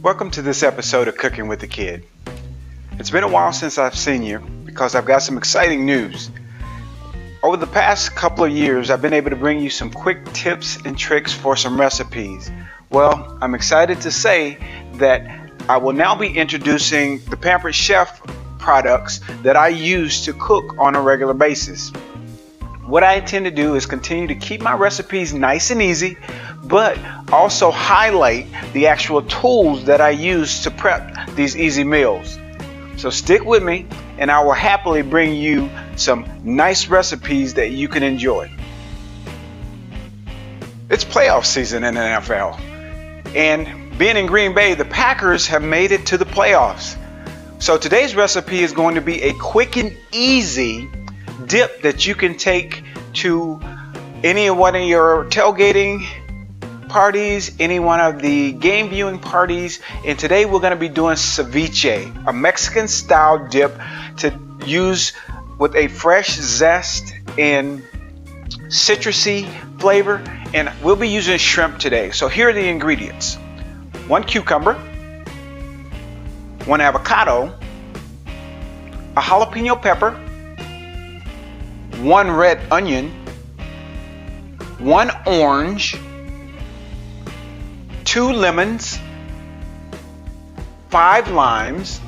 Welcome to this episode of Cooking with the Kid. It's been a while since I've seen you because I've got some exciting news. Over the past couple of years, I've been able to bring you some quick tips and tricks for some recipes. Well, I'm excited to say that I will now be introducing the Pampered Chef products that I use to cook on a regular basis. What I intend to do is continue to keep my recipes nice and easy, but also highlight the actual tools that I use to prep these easy meals. So stick with me and I will happily bring you some nice recipes that you can enjoy. It's playoff season in the NFL, and being in Green Bay, the Packers have made it to the playoffs. So today's recipe is going to be a quick and easy dip that you can take to any one of your tailgating parties, any one of the game viewing parties. And today we're going to be doing ceviche, a Mexican style dip to use with a fresh zest and citrusy flavor. And we'll be using shrimp today. So here are the ingredients: 1 cucumber, 1 avocado, a jalapeno pepper, 1 red onion, 1 orange, 2 lemons, 5 limes,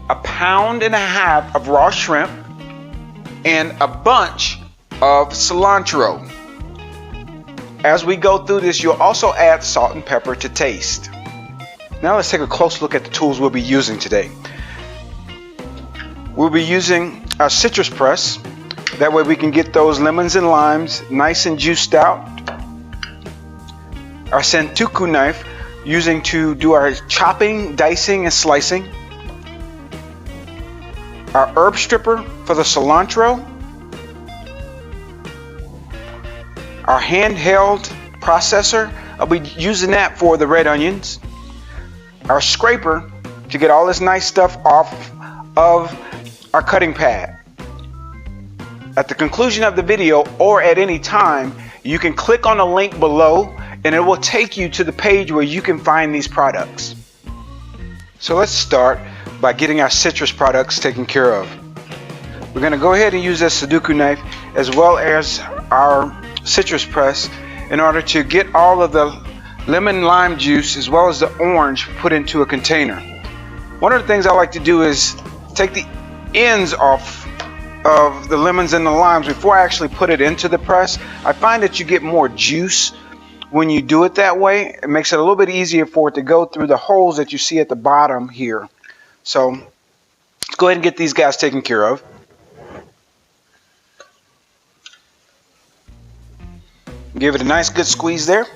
1.5 pounds of raw shrimp, and a bunch of cilantro. As we go through this, you'll also add salt and pepper to taste. Now let's take a close look at the tools we'll be using today. We'll be using our citrus press. That way we can get those lemons and limes nice and juiced out. Our santuku knife, using to do our chopping, dicing, and slicing. Our herb stripper for the cilantro. Our handheld processor, I'll be using that for the red onions. Our scraper to get all this nice stuff off of our cutting pad. At the conclusion of the video or at any time, you can click on the link below and it will take you to the page where you can find these products. So let's start by getting our citrus products taken care of. We're going to go ahead and use this Sudoku knife as well as our citrus press in order to get all of the lemon lime juice as well as the orange put into a container. One of the things I like to do is take the ends off of the lemons and the limes before I actually put it into the press. I find that you get more juice when you do it that way. It makes it a little bit easier for it to go through the holes that you see at the bottom here. So let's go ahead and get these guys taken care of. Give it a nice good squeeze there.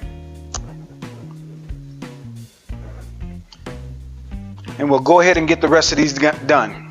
And we'll go ahead and get the rest of these done.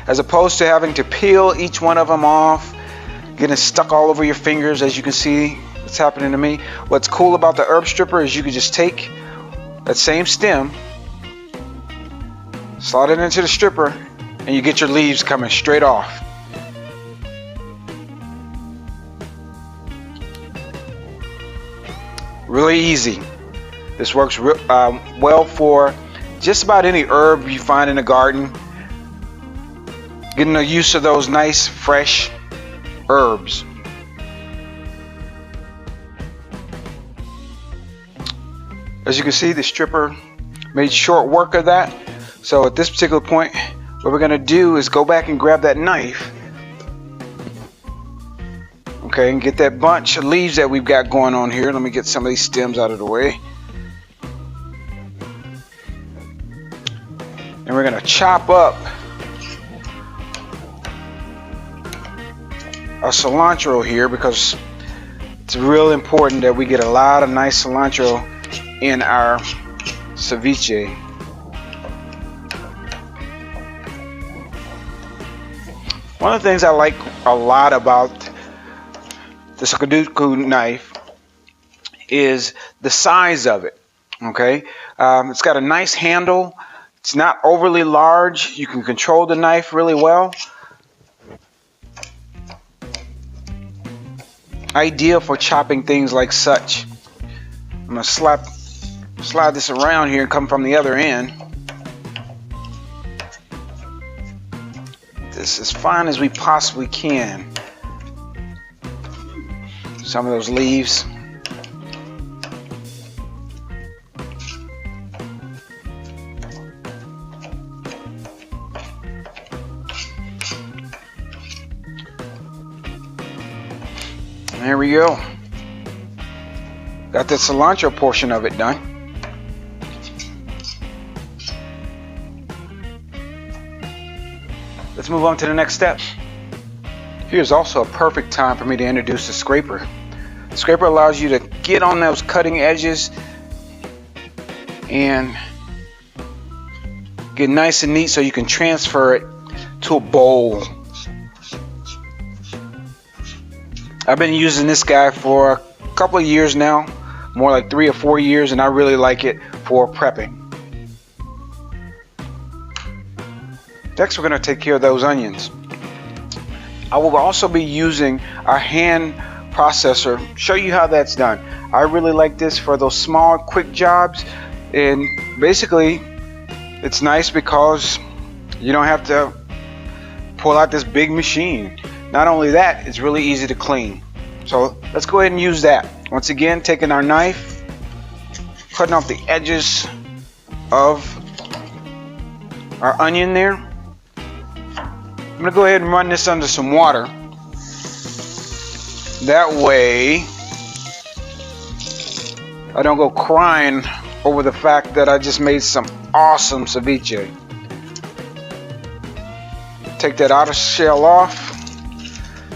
as opposed to having to peel each one of them off, getting stuck all over your fingers, as you can see what's happening to me. What's cool about the herb stripper is you can just take that same stem, slide it into the stripper, and you get your leaves coming straight off. Really easy. This works well for just about any herb you find in the garden. Getting the use of those nice fresh herbs. As you can see, the stripper made short work of that. So at this particular point, what we're going to do is go back and grab that knife. Okay, and get that bunch of leaves that we've got going on here. Let me get some of these stems out of the way. And we're going to chop up our cilantro here, because it's real important that we get a lot of nice cilantro in our ceviche. One of the things I like a lot about the Sudoku knife is the size of it. Okay, it's got a nice handle. It's not overly large. You can control the knife really well. Ideal for chopping things like such. I'm gonna slide this around here and come from the other end. This as fine as we possibly can. Some of those leaves. There we go. Got the cilantro portion of it done. Let's move on to the next step. Here's also a perfect time for me to introduce the scraper. The scraper allows you to get on those cutting edges and get nice and neat so you can transfer it to a bowl. I've been using this guy for a couple of years now, more like 3 or 4 years, and I really like it for prepping. Next, we're going to take care of those onions. I will also be using our hand processor. Show you how that's done. I really like this for those small, quick jobs, and basically, it's nice because you don't have to pull out this big machine. Not only that, it's really easy to clean. So let's go ahead and use that. Once again, taking our knife, cutting off the edges of our onion there. I'm going to go ahead and run this under some water. That way, I don't go crying over the fact that I just made some awesome ceviche. Take that outer shell off.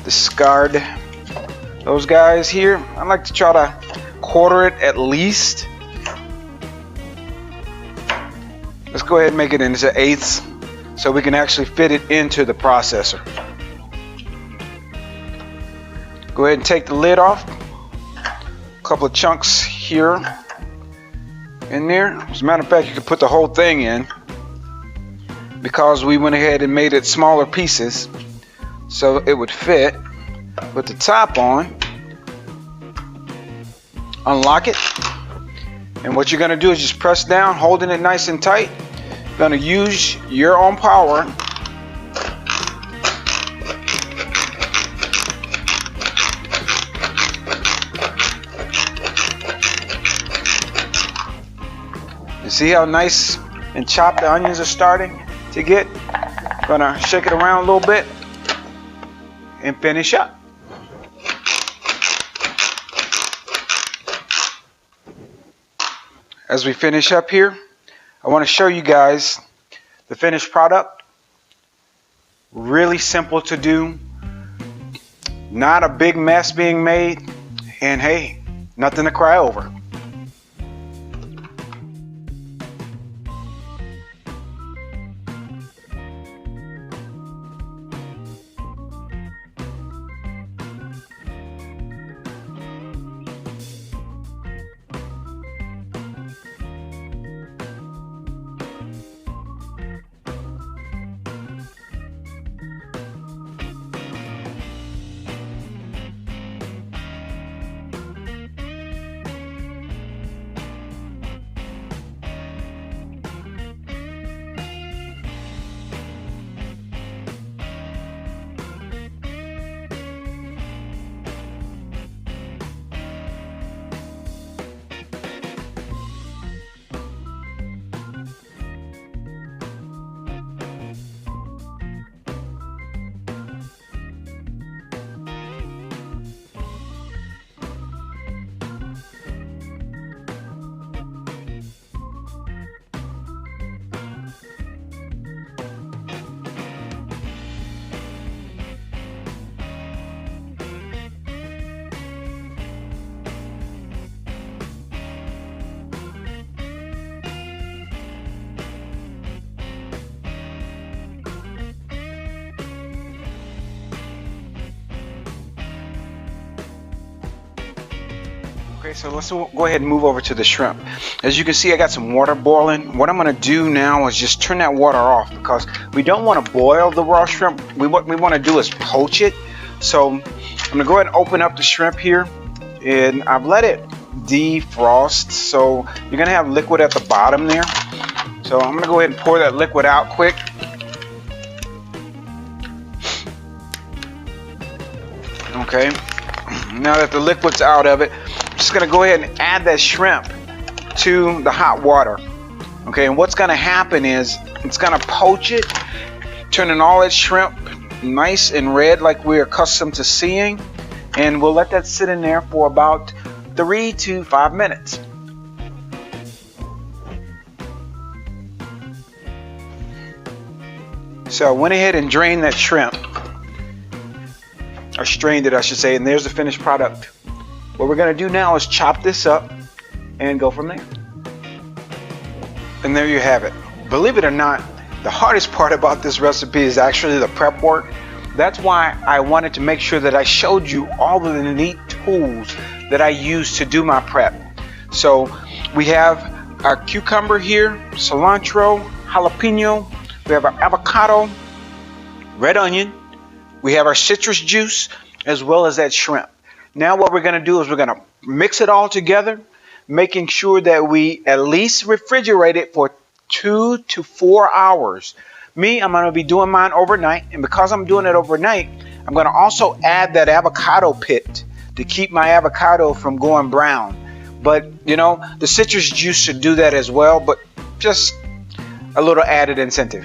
Discard those guys here. I like to try to quarter it at least. Let's go ahead and make it into eighths so we can actually fit it into the processor. Go ahead and take the lid off. A couple of chunks here in there. As a matter of fact, you can put the whole thing in because we went ahead and made it smaller pieces so it would fit. Put the top on, unlock it, and what you're going to do is just press down, holding it nice and tight. You're going to use your own power and see how nice and chopped the onions are starting to get. I'm going to shake it around a little bit and finish up. As we finish up here, I want to show you guys the finished product. Really simple to do, not a big mess being made, and hey, nothing to cry over. Okay, so let's go ahead and move over to the shrimp. As you can see, I got some water boiling. What I'm going to do now is just turn that water off because we don't want to boil the raw shrimp. What we want to do is poach it. So I'm going to go ahead and open up the shrimp here, and I've let it defrost. So you're going to have liquid at the bottom there. So I'm going to go ahead and pour that liquid out quick. Okay, now that the liquid's out of it, I'm just going to go ahead and add that shrimp to the hot water. Okay, and what's going to happen is it's going to poach it, turning all that shrimp nice and red like we're accustomed to seeing, and we'll let that sit in there for about 3 to 5 minutes. So I went ahead and drained that shrimp, or strained it I should say, and there's the finished product. What we're going to do now is chop this up and go from there. And there you have it. Believe it or not, the hardest part about this recipe is actually the prep work. That's why I wanted to make sure that I showed you all of the neat tools that I use to do my prep. So we have our cucumber here, cilantro, jalapeno, we have our avocado, red onion, we have our citrus juice, as well as that shrimp. Now what we're going to do is we're going to mix it all together, making sure that we at least refrigerate it for 2 to 4 hours. Me, I'm going to be doing mine overnight, and because I'm doing it overnight, I'm going to also add that avocado pit to keep my avocado from going brown. But, you know, the citrus juice should do that as well, but just a little added incentive.